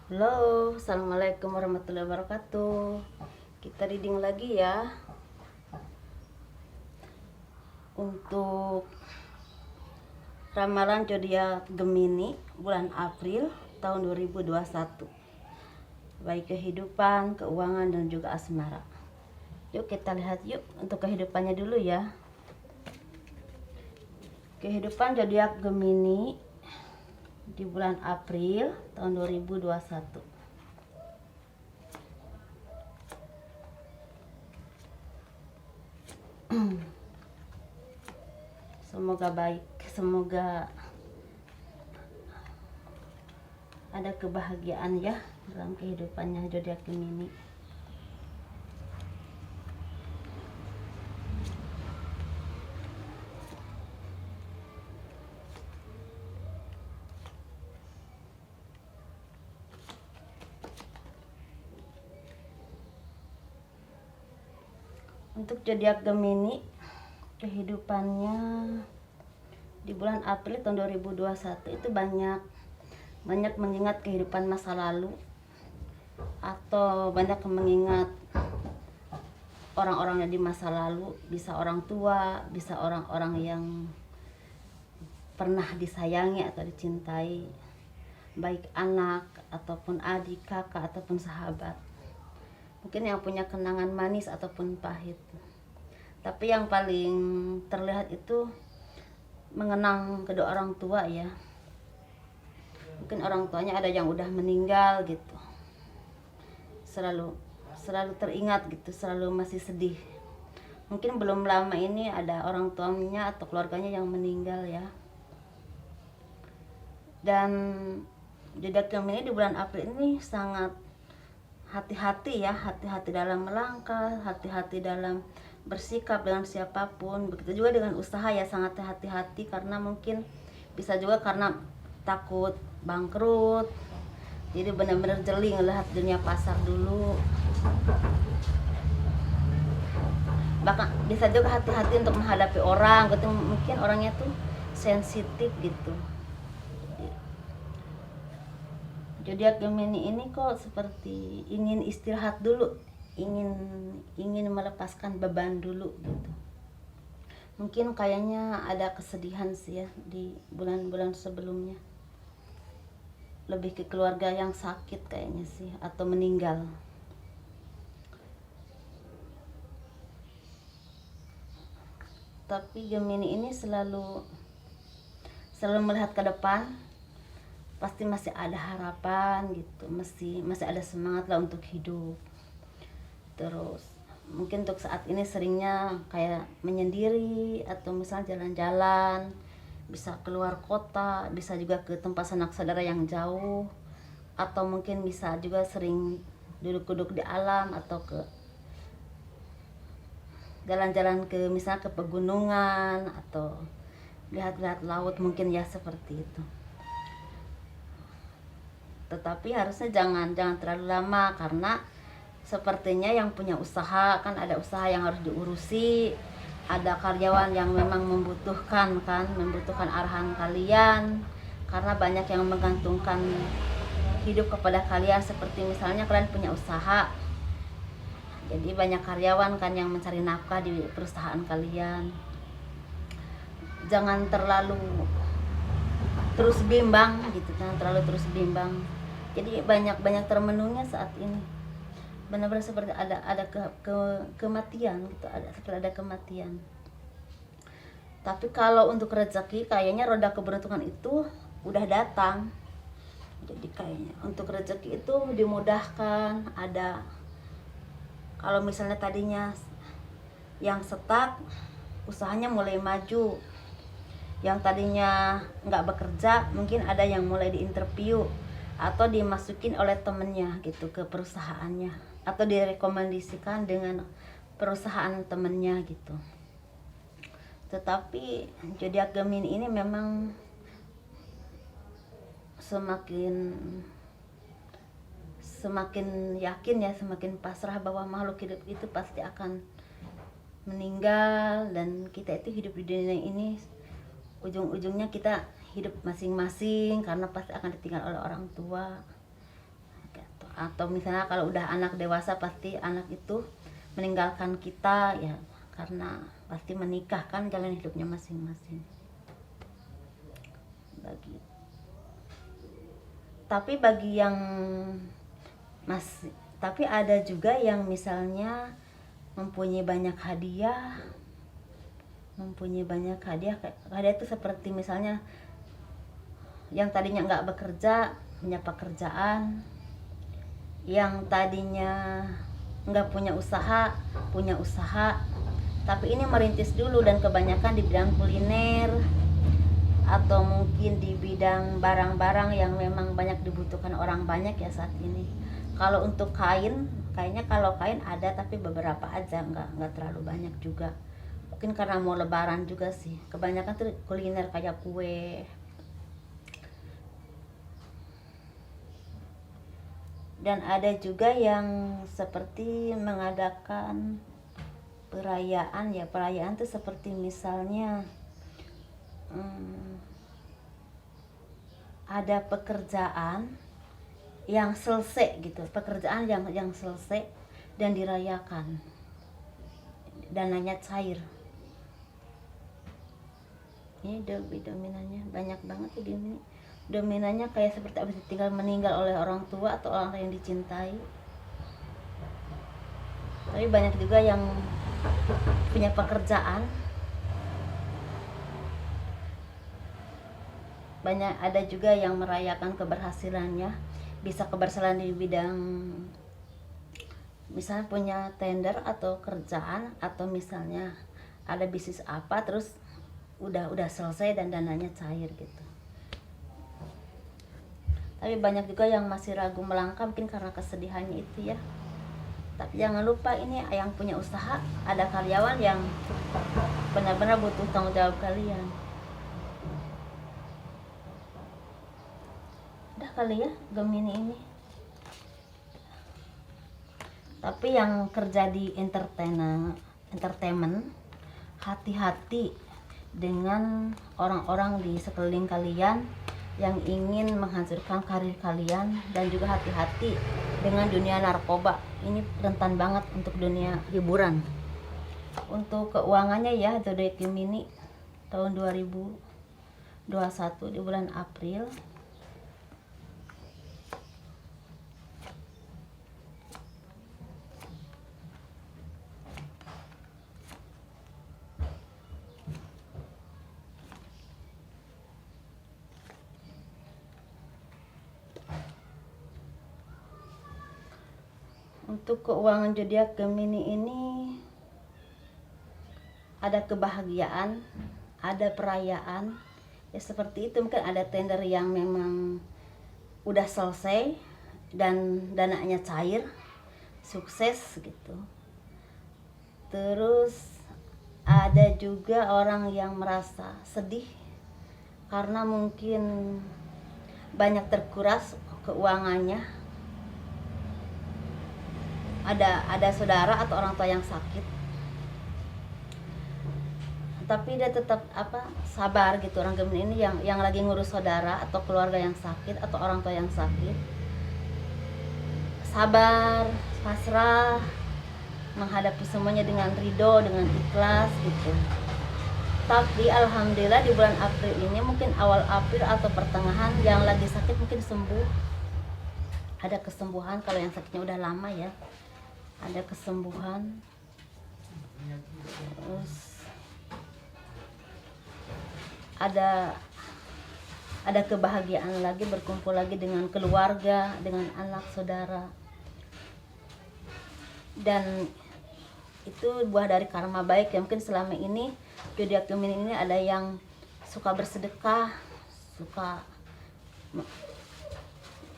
Halo, assalamualaikum warahmatullahi wabarakatuh. Kita reading lagi ya untuk ramalan zodiak Gemini bulan April tahun 2021. Baik kehidupan, keuangan dan juga asmara. Yuk kita lihat yuk untuk kehidupannya dulu ya. Kehidupan zodiak Gemini di bulan April tahun 2021. Semoga baik, semoga ada kebahagiaan ya dalam kehidupannya zodiak Gemini. Untuk zodiak Gemini, kehidupannya di bulan April tahun 2021 itu banyak mengingat kehidupan masa lalu, atau banyak mengingat orang-orangnya di masa lalu, bisa orang tua, bisa orang-orang yang pernah disayangi atau dicintai, baik anak ataupun adik, kakak ataupun sahabat. Mungkin yang punya kenangan manis ataupun pahit. Tapi yang paling terlihat itu mengenang kedua orang tua ya. Mungkin orang tuanya ada yang udah meninggal gitu. Selalu teringat gitu, selalu masih sedih. Mungkin belum lama ini ada orang tuanya atau keluarganya yang meninggal ya. Dan zodiak Gemini di bulan April ini sangat hati-hati ya, hati-hati dalam melangkah, hati-hati dalam bersikap dengan siapapun. Begitu juga dengan usaha ya, sangat hati-hati karena mungkin bisa juga karena takut bangkrut. Jadi benar-benar jeli ngelihat dunia pasar dulu. Bahkan bisa juga hati-hati untuk menghadapi orang gitu, mungkin orangnya tuh sensitif gitu. Zodiak Gemini ini kok seperti ingin istirahat dulu, ingin melepaskan beban dulu gitu. Mungkin kayaknya ada kesedihan sih ya di bulan-bulan sebelumnya. Lebih ke keluarga yang sakit kayaknya sih, atau meninggal. Tapi Gemini ini selalu melihat ke depan. Pasti masih ada harapan gitu, masih ada semangat lah untuk hidup. Terus mungkin untuk saat ini seringnya kayak menyendiri, atau misalnya jalan-jalan, bisa keluar kota, bisa juga ke tempat sanak saudara yang jauh, atau mungkin bisa juga sering duduk-duduk di alam, atau ke jalan-jalan ke misalnya ke pegunungan, atau lihat-lihat laut mungkin ya, seperti itu. Tetapi harusnya jangan terlalu lama, karena sepertinya yang punya usaha kan ada usaha yang harus diurusi, ada karyawan yang memang membutuhkan arahan kalian, karena banyak yang menggantungkan hidup kepada kalian. Seperti misalnya kalian punya usaha, jadi banyak karyawan kan yang mencari nafkah di perusahaan kalian. Jangan terlalu terus bimbang gitu, jadi banyak termenungnya saat ini. Benar-benar seperti ada kematian gitu, ada kematian. Tapi kalau untuk rezeki, kayaknya roda keberuntungan itu udah datang. Jadi kayaknya untuk rezeki itu dimudahkan. Ada, kalau misalnya tadinya yang stuck, usahanya mulai maju. Yang tadinya nggak bekerja, mungkin ada yang mulai diinterview atau dimasukin oleh temennya gitu ke perusahaannya, atau direkomendasikan dengan perusahaan temennya gitu. Tetapi zodiak Gemini ini memang semakin yakin ya, semakin pasrah bahwa makhluk hidup itu pasti akan meninggal, dan kita itu hidup di dunia ini ujung-ujungnya kita hidup masing-masing, karena pasti akan ditinggal oleh orang tua. atau misalnya kalau udah anak dewasa pasti anak itu meninggalkan kita ya, karena pasti menikah kan, jalan hidupnya masing-masing. Tapi bagi yang masih, tapi ada juga yang misalnya mempunyai banyak hadiah, hadiah itu seperti misalnya yang tadinya nggak bekerja punya pekerjaan, yang tadinya nggak punya usaha punya usaha, tapi ini merintis dulu dan kebanyakan di bidang kuliner atau mungkin di bidang barang-barang yang memang banyak dibutuhkan orang banyak ya saat ini. Kalau untuk kain, kayaknya kalau kain ada tapi beberapa aja, nggak terlalu banyak juga. Mungkin karena mau lebaran juga sih. Kebanyakan tuh kuliner kayak kue. Dan ada juga yang seperti mengadakan perayaan ya. Perayaan tuh seperti misalnya ada pekerjaan yang selesai gitu, pekerjaan yang selesai dan dirayakan, dananya cair. Ini dominannya banyak banget di ini. Dominannya kayak seperti habis tinggal meninggal oleh orang tua atau orang yang dicintai. Tapi banyak juga yang punya pekerjaan. Banyak ada juga yang merayakan keberhasilannya, bisa keberhasilan di bidang misalnya punya tender atau kerjaan, atau misalnya ada bisnis apa terus udah selesai dan dananya cair gitu. Tapi banyak juga yang masih ragu melangkah mungkin karena kesedihannya itu ya. Tapi jangan lupa ini yang punya usaha, ada karyawan yang benar-benar butuh tanggung jawab kalian. Udah kali ya Gemini ini. Tapi yang kerja di entertainment, hati-hati dengan orang-orang di sekeliling kalian yang ingin menghancurkan karir kalian, dan juga hati-hati dengan dunia narkoba. Ini rentan banget untuk dunia hiburan. Untuk keuangannya ya, zodiak Gemini tahun 2021 di bulan April. Untuk keuangan zodiak Gemini ini ada kebahagiaan, ada perayaan. Ya seperti itu, mungkin ada tender yang memang udah selesai dan dananya cair, sukses gitu. Terus ada juga orang yang merasa sedih karena mungkin banyak terkuras keuangannya. Ada saudara atau orang tua yang sakit, tapi dia tetap sabar gitu. Orang Gemini ini yang lagi ngurus saudara atau keluarga yang sakit atau orang tua yang sakit, sabar, pasrah, menghadapi semuanya dengan ridho, dengan ikhlas gitu. Tapi alhamdulillah di bulan April ini, mungkin awal April atau pertengahan, yang lagi sakit mungkin sembuh, ada kesembuhan. Kalau yang sakitnya udah lama ya, ada kesembuhan. Terus ada kebahagiaan lagi, berkumpul lagi dengan keluarga, dengan anak saudara. Dan itu buah dari karma baik ya. Mungkin selama ini zodiak Gemini ini ada yang suka bersedekah, suka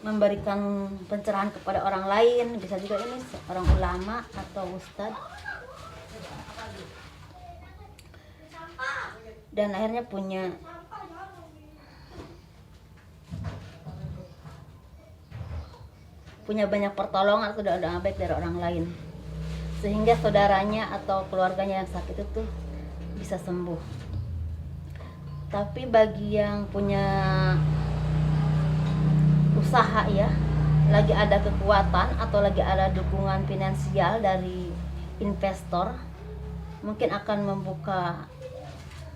memberikan pencerahan kepada orang lain, bisa juga ini seorang ulama atau ustadz, dan akhirnya punya banyak pertolongan atau doa baik dari orang lain, sehingga saudaranya atau keluarganya yang sakit itu bisa sembuh. Tapi bagi yang punya usaha ya, lagi lagi ada kekuatan atau lagi ada dukungan finansial dari investor, mungkin akan membuka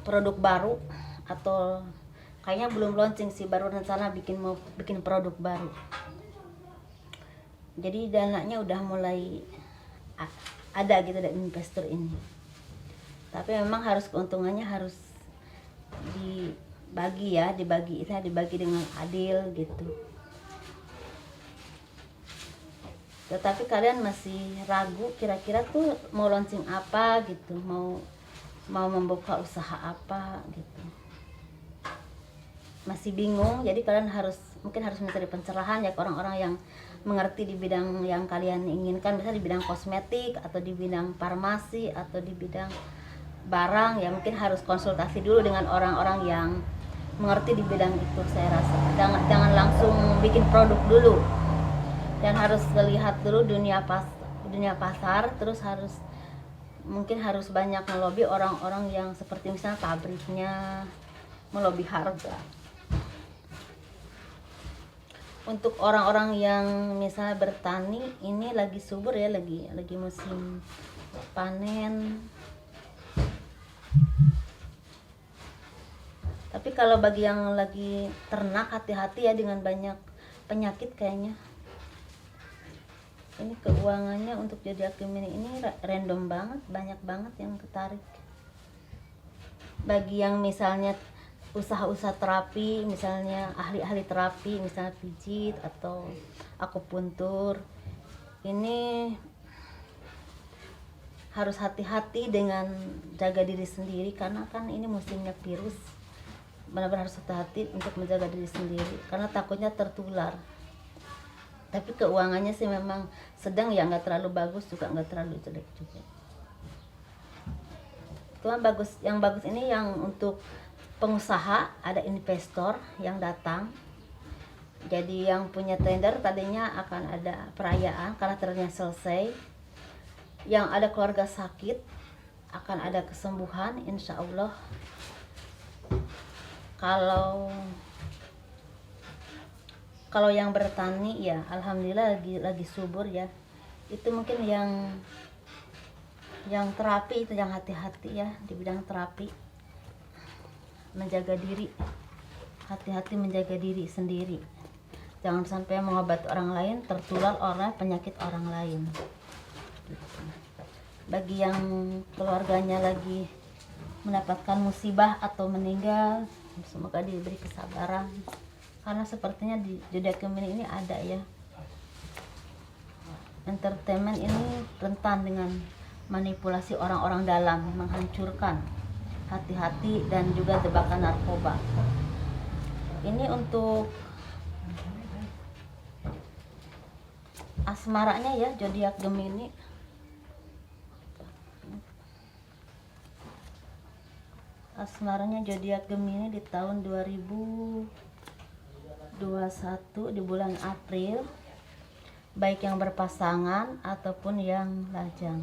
produk baru, atau kayaknya belum launching sih, baru rencana mau bikin produk baru. Jadi dananya udah mulai ada gitu dari investor ini. Tapi memang harus keuntungannya harus dibagi dengan adil gitu. Tetapi kalian masih ragu kira-kira tuh mau launching apa gitu, mau membuka usaha apa gitu, masih bingung. Jadi kalian mungkin harus mencari pencerahan ya ke orang-orang yang mengerti di bidang yang kalian inginkan, misalnya di bidang kosmetik atau di bidang farmasi atau di bidang barang ya. Mungkin harus konsultasi dulu dengan orang-orang yang mengerti di bidang itu. Saya rasa jangan langsung bikin produk dulu, dan harus melihat dulu dunia pasar, terus mungkin harus banyak melobi orang-orang yang seperti misalnya pabriknya, melobi harga. Untuk orang-orang yang misalnya bertani, ini lagi subur ya, lagi musim panen. Tapi kalau bagi yang lagi ternak, hati-hati ya dengan banyak penyakit kayaknya. Ini keuangannya untuk zodiak Gemini ini random banget, banyak banget yang ketarik. Bagi yang misalnya usaha-usaha terapi, misalnya ahli-ahli terapi, misalnya pijit atau akupuntur, ini harus hati-hati dengan jaga diri sendiri, karena kan ini musimnya virus. Benar-benar harus hati-hati untuk menjaga diri sendiri, karena takutnya tertular. Tapi keuangannya sih memang sedang ya, nggak terlalu bagus juga, nggak terlalu jelek juga. Cuma yang bagus ini yang untuk pengusaha, ada investor yang datang. Jadi yang punya tender tadinya akan ada perayaan karena tendernya selesai. Yang ada keluarga sakit akan ada kesembuhan, insya Allah. Kalau yang bertani ya alhamdulillah lagi subur ya. Itu mungkin yang terapi itu yang hati-hati ya di bidang terapi. Menjaga diri, hati-hati menjaga diri sendiri. Jangan sampai mengobati orang lain tertular oleh penyakit orang lain. Bagi yang keluarganya lagi mendapatkan musibah atau meninggal, semoga diberi kesabaran. Karena sepertinya di zodiak Gemini ini ada ya, entertainment ini rentan dengan manipulasi orang-orang dalam, menghancurkan. Hati-hati, dan juga jebakan narkoba. Ini untuk asmaranya ya zodiak Gemini. Asmaranya zodiak Gemini di tahun 2021 di bulan April, baik yang berpasangan ataupun yang lajang.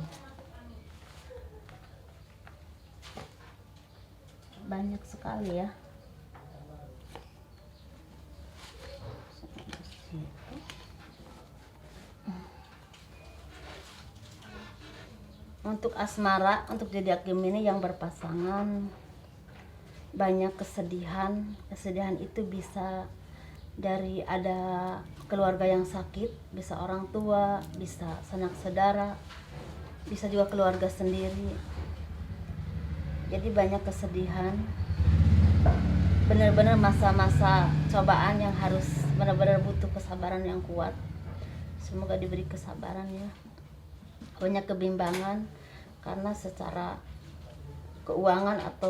Banyak sekali ya. Untuk asmara, untuk zodiak Gemini yang berpasangan, banyak kesedihan. Kesedihan itu bisa dari ada keluarga yang sakit, bisa orang tua, bisa sanak saudara, bisa juga keluarga sendiri. Jadi banyak kesedihan, benar-benar masa-masa cobaan yang harus benar-benar butuh kesabaran yang kuat. Semoga diberi kesabaran ya. Banyak kebimbangan karena secara keuangan atau